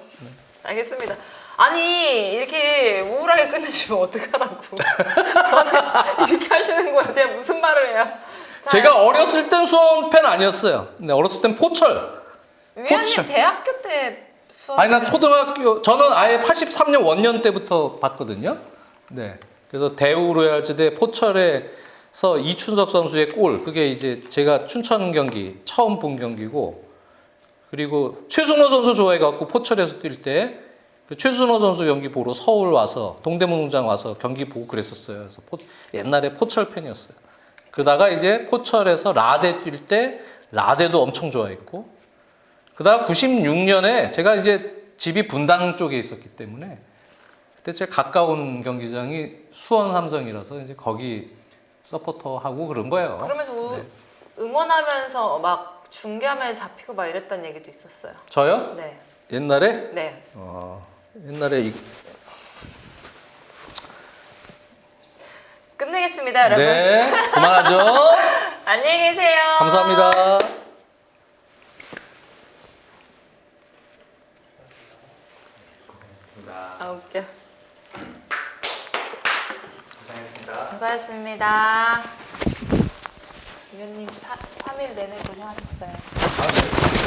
알겠습니다. 아니 이렇게 우울하게 끝내시면 어떡하라고. 저한테 이렇게 하시는 거예요. 제가 무슨 말을 해요. 자, 제가 어렸을 땐 수원 팬 아니었어요. 근데 어렸을 땐 포철. 위원님 포철. 대학교 때 수업. 아니 난 초등학교 저는 아예 83년 원년 때부터 봤거든요. 네. 그래서 대우 로얄즈대 포철에서 이춘석 선수의 골 그게 이제 제가 춘천 경기 처음 본 경기고 그리고 최순호 선수 좋아해갖고 포철에서 뛸 때 최순호 선수 경기 보러 서울 와서 동대문 농장 와서 경기 보고 그랬었어요. 그래서 옛날에 포철 팬이었어요. 그러다가 이제 포철에서 라데 뛸 때 라데도 엄청 좋아했고 그다음 96년에 제가 이제 집이 분당 쪽에 있었기 때문에 그때 제일 가까운 경기장이 수원 삼성이라서 이제 거기 서포터하고 그런 거예요. 그러면서 네. 응원하면서 막 중계화면에 잡히고 막 이랬다는 얘기도 있었어요. 저요? 네. 옛날에? 네. 옛날에 끝내겠습니다, 여러분. 네, 그만하죠. 안녕히 계세요. 감사합니다. 아 웃겨. 고생했습니다. 수고하셨습니다. 위원님 3일 내내 고생하셨어요. 아, 네.